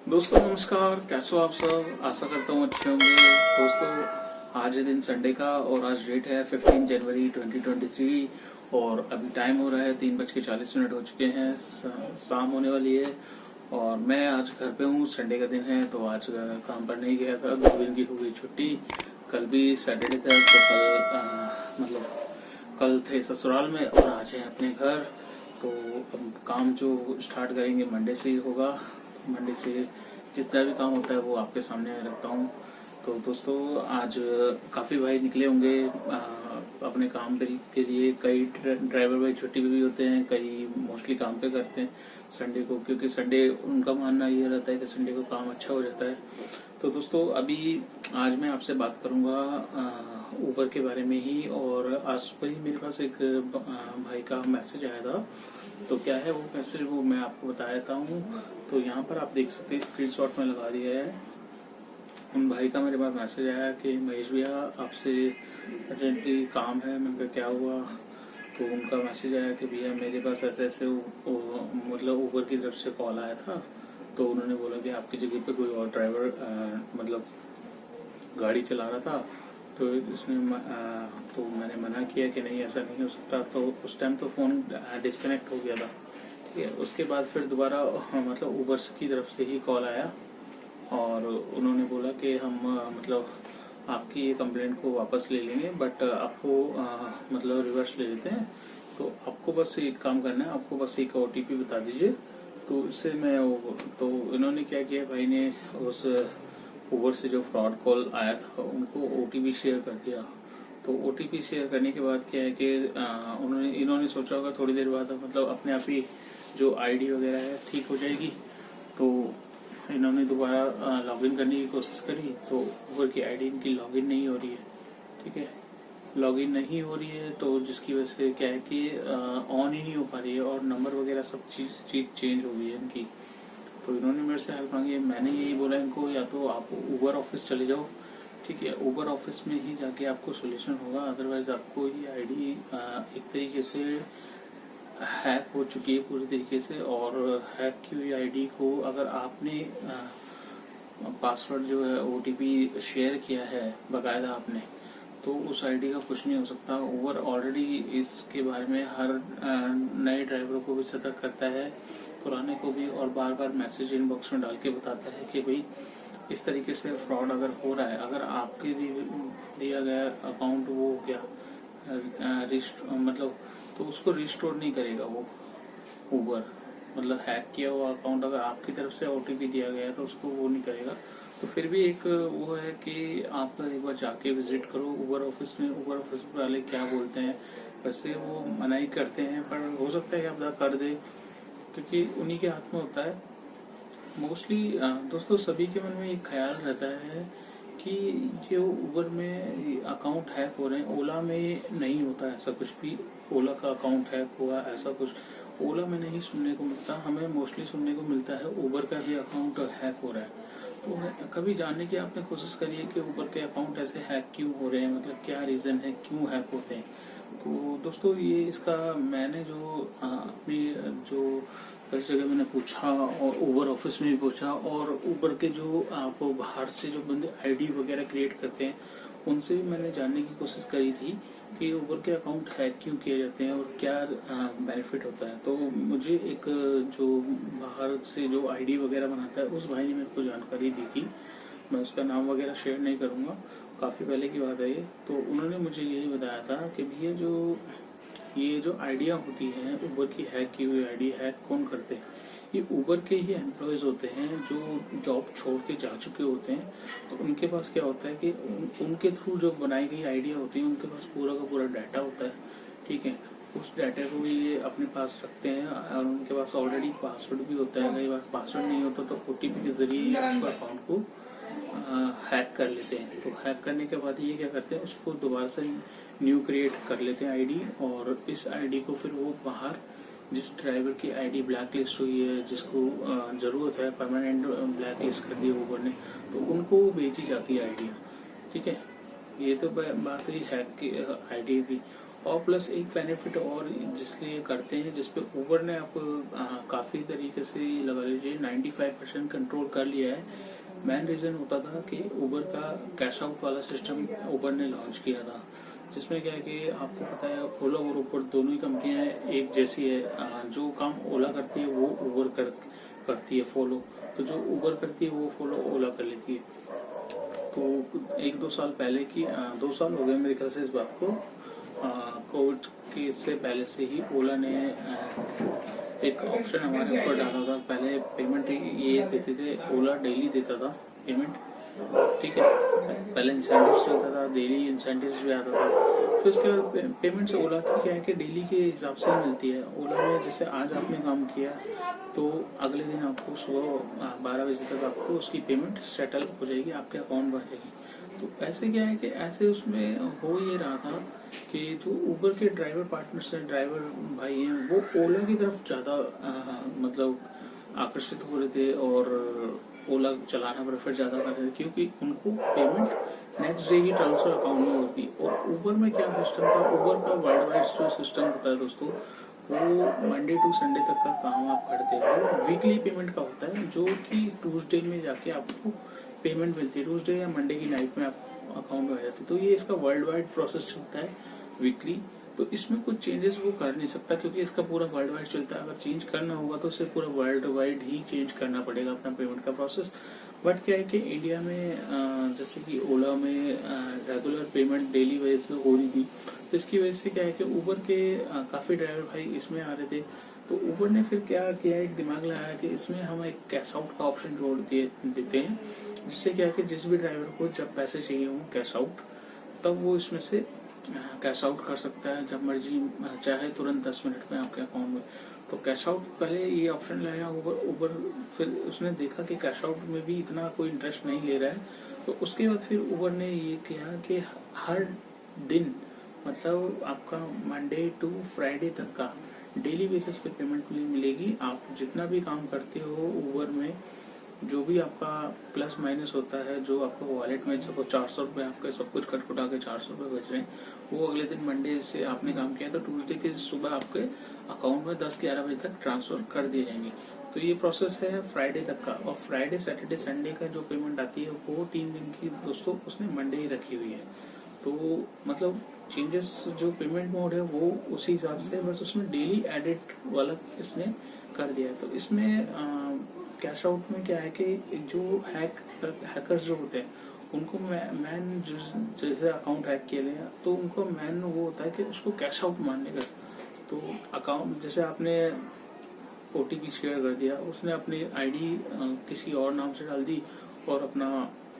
दोस्तों नमस्कार, कैसे हो आप सब। आशा करता हूँ अच्छे होंगे। दोस्तों आज है दिन संडे का और आज डेट है 15 जनवरी 2023 और अभी टाइम हो रहा है 3:40 हो चुके हैं। शाम होने वाली है और मैं आज घर पे हूँ। संडे का दिन है तो आज काम पर नहीं गया था। 2 दिन की हो गई छुट्टी। कल भी सैटरडे था तो कल कल थे ससुराल में और आज है अपने घर। तो अब काम जो स्टार्ट करेंगे मंडे से ही होगा। मंडे से जितना भी काम होता है वो आपके सामने रखता हूँ। तो दोस्तों आज काफ़ी भाई निकले होंगे अपने काम के लिए। कई ड्राइवर भाई छुट्टी पे भी होते हैं, कई मोस्टली काम पे करते हैं संडे को, क्योंकि संडे उनका मानना ये रहता है कि संडे को काम अच्छा हो जाता है। तो दोस्तों अभी आज मैं आपसे बात करूंगा ऊबर के बारे में ही। और आज सुबह ही मेरे पास एक भाई का मैसेज आया था। तो क्या है वो मैसेज, वो मैं आपको बता देता हूँ। तो यहाँ पर आप देख सकते हैं, स्क्रीनशॉट में लगा दिया है। उन भाई का मेरे पास मैसेज आया कि महेश भैया आपसे अर्जेंटली काम है। मैंने कहा क्या हुआ। तो उनका मैसेज आया कि भैया मेरे पास ऐसे ऐसे मतलब ऊबर की तरफ से कॉल आया था। तो उन्होंने बोला कि आपकी जगह पे कोई और ड्राइवर मतलब गाड़ी चला रहा था। तो तो मैंने मना किया कि नहीं ऐसा नहीं हो सकता। तो उस टाइम तो फ़ोन डिस्कनेक्ट हो गया था। ठीक है, उसके बाद फिर दोबारा मतलब ऊबर की तरफ से ही कॉल आया और उन्होंने बोला कि हम मतलब आपकी ये कंप्लेंट को वापस ले लेंगे, बट आपको मतलब रिवर्स ले लेते हैं। तो आपको बस एक काम करना है, आपको बस एक OTP बता दीजिए। तो इससे मैं तो इन्होंने क्या किया, भाई ने उस ऊबर से जो फ्रॉड कॉल आया था उनको OTP शेयर कर दिया। तो OTP शेयर करने के बाद क्या है कि इन्होंने सोचा होगा थोड़ी देर बाद मतलब अपने आप ही जो ID वगैरह है ठीक हो जाएगी। तो इन्होंने दोबारा लॉगिन करने की कोशिश करी तो ऊबर की ID इनकी लॉगिन नहीं हो रही है। ठीक है, लॉगिन नहीं हो रही है तो जिसकी वजह से क्या है कि ऑन ही नहीं हो पा रही है और नंबर वगैरह सब चीज चेंज हो गई है इनकी। तो इन्होंने मेरे से हेल्प मांगी। मैंने यही बोला इनको, या तो आप ऊबर ऑफिस चले जाओ। ठीक है, ऊबर ऑफिस में ही जाके आपको सोल्यूशन होगा, अदरवाइज आपको ये ID एक तरीके से हैक हो चुकी है पूरी तरीके से। और हैक की हुई ID को अगर आपने पासवर्ड जो है OTP शेयर किया है बाकायदा आपने, तो उस ID का कुछ नहीं हो सकता। ऊबर ऑलरेडी इसके बारे में हर नए ड्राइवरों को भी सतर्क करता है, पुराने को भी, और बार बार मैसेज इनबॉक्स में डाल के बताता है कि भाई इस तरीके से फ्रॉड अगर हो रहा है, अगर आपके दिया गया अकाउंट वो हो गया मतलब तो उसको रिस्टोर नहीं करेगा वो ऊबर। मतलब हैक किया हुआ अकाउंट अगर आपकी तरफ से OTP दिया गया है तो उसको वो नहीं करेगा। तो फिर भी एक वो है कि आप एक बार जाके विजिट करो ऊबर ऑफिस में। ऊबर ऑफिस वाले क्या बोलते हैं, वैसे वो मनाही करते हैं पर हो सकता है कि आप कर दे, क्योंकि उन्हीं के हाथ में होता है मोस्टली। दोस्तों सभी के मन में एक ख्याल रहता है कि जो ऊबर में अकाउंट हैक हो रहे हैं, ओला में नहीं होता ऐसा कुछ भी। ओला का अकाउंट हैक हुआ ऐसा कुछ ओला में नहीं सुनने को मिलता। हमें मोस्टली सुनने को मिलता है ऊबर का ही अकाउंट हैक हो रहा है। तो कभी जानने की आपने कोशिश करी है कि ऊबर के अकाउंट ऐसे हैक क्यों हो रहे हैं, मतलब क्या रीजन है क्यों हैक होते हैं। तो दोस्तों ये इसका मैंने जो अपनी जो कई जगह मैंने पूछा और ऊबर ऑफिस में भी पूछा, और ऊबर के जो आप बाहर से जो बंदे ID वगैरह क्रिएट करते हैं उनसे भी मैंने जानने की कोशिश करी थी कि ऊबर के अकाउंट हैक क्यों किए जाते हैं और क्या बेनिफिट होता है। तो मुझे एक जो बाहर से जो ID वगैरह बनाता है उस भाई ने मेरे को जानकारी दी थी। मैं उसका नाम वगैरह शेयर नहीं करूंगा, काफ़ी पहले की बात है ये। तो उन्होंने मुझे यही बताया था कि भैया ये जो आइडिया होती है ऊबर की हैक की हुई ID, हैक कौन करते हैं, ये ऊबर के ही एम्प्लॉयज़ होते हैं जो जॉब छोड़ के जा चुके होते हैं। तो उनके पास क्या होता है कि उनके थ्रू जो बनाई गई आइडिया होती है उनके पास पूरा का पूरा डाटा होता है। ठीक है, उस डाटा को ये अपने पास रखते हैं और उनके पास ऑलरेडी पासवर्ड भी होता है। कई बार पासवर्ड नहीं होता तो OTP के जरिए अकाउंट को हैक कर लेते हैं। तो हैक करने के बाद ये क्या करते हैं, उसको दोबारा से न्यू क्रिएट कर लेते हैं ID, और इस ID को फिर वो बाहर जिस ड्राइवर की ID ब्लैक लिस्ट हुई है, जिसको जरूरत है, परमानेंट ब्लैक लिस्ट कर दी ऊबर ने, तो उनको बेची जाती है आइडिया। ठीक है, ये तो बात हुई हैक की ID की। और प्लस एक बेनिफिट और जिसलिए करते हैं, जिसपे उबर ने अब काफ़ी तरीके से लगा लीजिए 95% कंट्रोल कर लिया है। मेन रीज़न होता था कि उबर का कैश आउट वाला सिस्टम उबर ने लॉन्च किया था, जिसमें क्या है कि आपको पता है ओला और उबर दोनों ही कंपनियां एक जैसी है। जो काम ओला करती है वो उबर करती है फॉलो, तो जो उबर करती है वो फॉलो ओला कर लेती है। तो 1-2 साल पहले की 2 साल हो गए मेरे ख्याल से इस बात को, कोविड के से पहले से ही ओला ने एक ऑप्शन हमारे ऊपर डाला था। पहले पेमेंट ये देते थे, ओला डेली देता था पेमेंट, ठीक है। पहले इंसेंटिव चलता था, डेली इंसेंटिव भी आता था। फिर उसके बाद पेमेंट से ओला की क्या है कि डेली के हिसाब से मिलती है। ओला में जैसे आज आपने काम किया तो अगले दिन आपको सुबह 12 बजे तक आपको उसकी पेमेंट सेटल हो जाएगी, आपके अकाउंट में आ जाएगी। तो ऐसे क्या है कि ऐसे उसमें हो ये रहा था कि जो उबर के ड्राइवर पार्टनर्स हैं, ड्राइवर भाई हैं, वो ओला की तरफ ज़्यादा मतलब आकर्षित हो रहे थे और ओला चलाना प्रेफर ज़्यादा कर रहे थे, क्योंकि उनको पेमेंट नेक्स्ट डे ही ट्रांसफर अकाउंट में होती। और उबर में क्या सिस्टम था, उबर का वर्ल्ड वाइड जो सिस्टम होता है दोस्तों, वो मंडे टू संडे तक का काम आप करते हो, वीकली पेमेंट का होता है, जो कि ट्यूसडे में जाके आपको पेमेंट मिलती है, ट्यूसडे या मंडे की नाइट में आप अकाउंट में आ जाती है। तो ये इसका वर्ल्ड वाइड प्रोसेस चलता है वीकली। तो इसमें कुछ चेंजेस वो कर नहीं सकता, क्योंकि इसका पूरा वर्ल्ड वाइड चलता है। अगर चेंज करना होगा तो उसे पूरा वर्ल्ड वाइड ही चेंज करना पड़ेगा अपना पेमेंट का प्रोसेस। बट क्या है कि इंडिया में जैसे कि ओला में रेगुलर पेमेंट डेली बेसिस से हो रही थी, तो इसकी वजह से क्या है कि उबर के काफ़ी ड्राइवर भाई इसमें आ रहे थे। तो उबर ने फिर क्या किया, एक दिमाग लगाया कि इसमें हम एक कैश आउट का ऑप्शन जोड़ देते हैं, जिससे क्या है कि जिस भी ड्राइवर को जब पैसे चाहिए हों कैश आउट, तब वो इसमें से कैश आउट कर सकता है जब मर्जी चाहे, तुरंत 10 मिनट में आपके अकाउंट में। तो कैश आउट पहले ये ऑप्शन लाया उबर, फिर उसने देखा कि कैश आउट में भी इतना कोई इंटरेस्ट नहीं ले रहा है, तो उसके बाद फिर उबर ने ये किया कि हर दिन मतलब आपका मंडे टू फ्राइडे तक का डेली बेसिस पे पेमेंट मिलेगी। आप जितना भी काम करते हो उबर में, जो भी आपका प्लस माइनस होता है, जो आपका वॉलेट में सपोज 400 रुपये आपके सब कुछ कट कुटा के 400 रुपये बच रहे हैं, वो अगले दिन मंडे से आपने काम किया तो ट्यूसडे के सुबह आपके अकाउंट में 10-11 बजे तक ट्रांसफर कर दिए जाएंगे। तो ये प्रोसेस है फ्राइडे तक का। और फ्राइडे सैटरडे संडे का जो पेमेंट आती है वो 3 दिन की दोस्तों उसने मंडे ही रखी हुई है। तो मतलब चेंजेस जो पेमेंट मोड है वो उसी हिसाब से, बस उसमें डेली एडिट वाला इसने कर दिया है। तो इसमें कैश आउट में क्या है कि जो हैकर्स जो होते हैं उनको मैन जैसे अकाउंट हैक किए गए तो उनको मैन वो होता है कि उसको कैश आउट मानने का। तो अकाउंट जैसे आपने OTP शेयर कर दिया, उसने अपनी आईडी किसी और नाम से डाल दी और अपना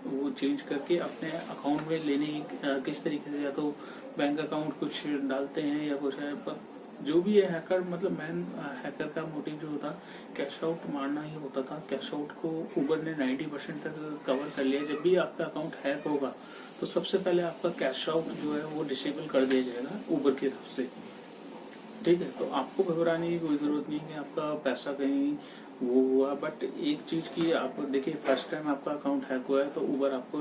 वो चेंज करके अपने अकाउंट में लेने किस तरीके से, या तो बैंक अकाउंट कुछ डालते हैं या कुछ है, पर जो भी है हैकर मतलब मैन हैकर का मोटिव जो होता कैश आउट मारना ही होता था। कैश आउट को उबर ने 90% तक कवर कर लिया। जब भी आपका अकाउंट हैक होगा तो सबसे पहले आपका कैश आउट जो है वो डिसेबल कर दिया जाएगा उबर की तरफ से, ठीक है। तो आपको घबराने की कोई जरूरत नहीं कि आपका पैसा कहीं वो हुआ। बट एक चीज की आप देखिए, फर्स्ट टाइम आपका अकाउंट हैक हुआ है तो उबर आपको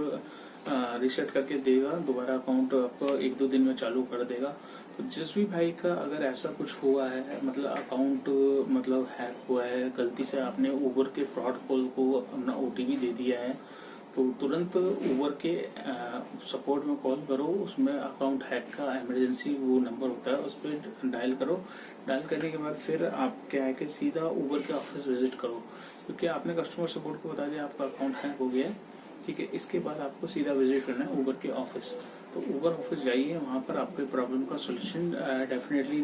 रिसेट करके देगा, दोबारा अकाउंट आपको 1-2 दिन में चालू कर देगा। तो जिस भी भाई का अगर ऐसा कुछ हुआ है, मतलब अकाउंट मतलब हैक हुआ है, गलती से आपने उबर के फ्रॉड कॉल को अपना OTP दे दिया है, तो तुरंत उबर के सपोर्ट में कॉल करो। उसमें अकाउंट हैक का इमरजेंसी वो नंबर होता है, उस पर डायल करो। डायल करने के बाद फिर आप क्या है कि सीधा उबर के ऑफिस विजिट करो, क्योंकि आपने कस्टमर सपोर्ट को बता दिया आपका अकाउंट हैक हो गया है, ठीक है। इसके बाद आपको सीधा विजिट करना है उबर के ऑफिस। तो उबर ऑफिस जाइए, वहाँ पर आपके प्रॉब्लम का सोल्यूशन डेफिनेटली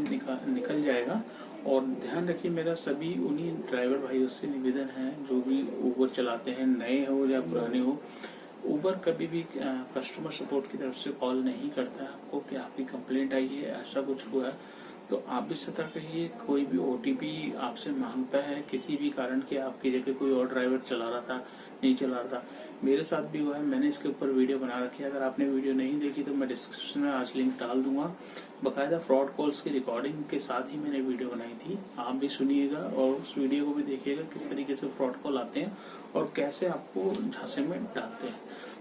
निकल जाएगा। और ध्यान रखिए, मेरा सभी उन्हीं ड्राइवर भाइयों से निवेदन है जो भी उबर चलाते हैं, नए हो या पुराने हो, उबर कभी भी कस्टमर सपोर्ट की तरफ से कॉल नहीं करता है आपको कि आपकी कंप्लेंट आई है, ऐसा कुछ हुआ है। तो आप भी सतर्क रहिए। कोई भी OTP आपसे मांगता है किसी भी कारण के, आपकी जगह कोई और ड्राइवर चला रहा था, नहीं चला रहा था, मेरे साथ भी हुआ है, मैंने इसके ऊपर वीडियो बना रखी है। अगर आपने वीडियो नहीं देखी तो मैं डिस्क्रिप्शन में आज लिंक डाल दूंगा, बाकायदा फ्रॉड कॉल्स की रिकॉर्डिंग के साथ ही मैंने वीडियो बनाई थी, आप भी सुनिएगा और उस वीडियो को भी देखिएगा किस तरीके से फ्रॉड कॉल आते हैं और कैसे आपको झांसे में डालते हैं।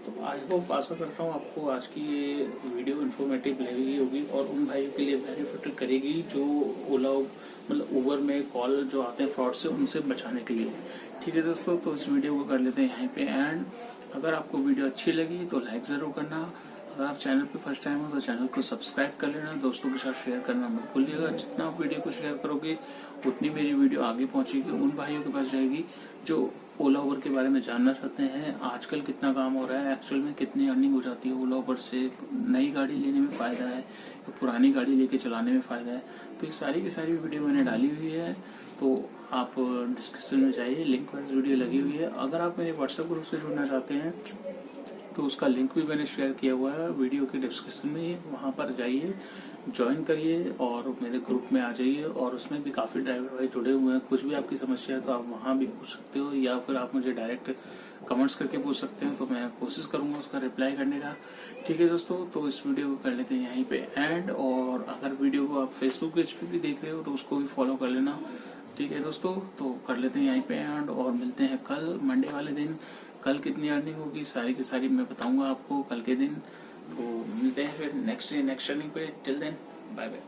तो आई होप, आशा करता हूँ आपको आज की ये वीडियो इन्फॉर्मेटिव लगी होगी और उन भाइयों के लिए बेनिफिट करेगी जो ओला मतलब ऊबर में कॉल जो आते हैं फ्रॉड से, उनसे बचाने के लिए। ठीक है दोस्तों, तो इस वीडियो को कर लेते हैं यहीं पे एंड। अगर आपको वीडियो अच्छी लगी तो लाइक ज़रूर करना, अगर आप चैनल पे फर्स्ट टाइम हो तो चैनल को सब्सक्राइब कर लेना, दोस्तों के साथ शेयर करना मत भूलिएगा। जितना आप वीडियो को शेयर करोगे उतनी मेरी वीडियो आगे पहुंचेगी, उन भाइयों के पास जाएगी जो ओला उबर के बारे में जानना चाहते हैं, आजकल कितना काम हो रहा है, एक्चुअल में कितनी अर्निंग हो जाती है ओला उबर से, नई गाड़ी लेने में फ़ायदा है या पुरानी गाड़ी लेके चलाने में फ़ायदा है। तो ये सारी की सारी वीडियो मैंने डाली हुई है, तो आप डिस्क्रिप्शन में जाइए, लिंक वाइज वीडियो लगी हुई है। अगर आप मेरे व्हाट्सएप ग्रुप से जुड़ना चाहते हैं तो उसका लिंक भी मैंने शेयर किया हुआ है वीडियो के डिस्क्रिप्शन में, वहाँ पर जाइए, ज्वाइन करिए और मेरे ग्रुप में आ जाइए। और उसमें भी काफ़ी ड्राइवर भाई जुड़े हुए हैं, कुछ भी आपकी समस्या है तो आप वहाँ भी पूछ सकते हो या फिर आप मुझे डायरेक्ट कमेंट्स करके पूछ सकते हैं, तो मैं कोशिश करूँगा उसका रिप्लाई करने का। ठीक है दोस्तों, तो इस वीडियो को कर लेते हैं यहीं पे एंड। और अगर वीडियो को आप फेसबुक पेज पे भी देख रहे हो तो उसको भी फॉलो कर लेना। ठीक है दोस्तों, तो कर लेते हैं यहीं पे एंड और मिलते हैं कल मंडे वाले दिन। कल कितनी अर्निंग होगी सारी की सारी मैं बताऊंगा आपको कल के दिन। तो मिलते हैं फिर नेक्स्ट अर्निंग पे। Till then bye bye.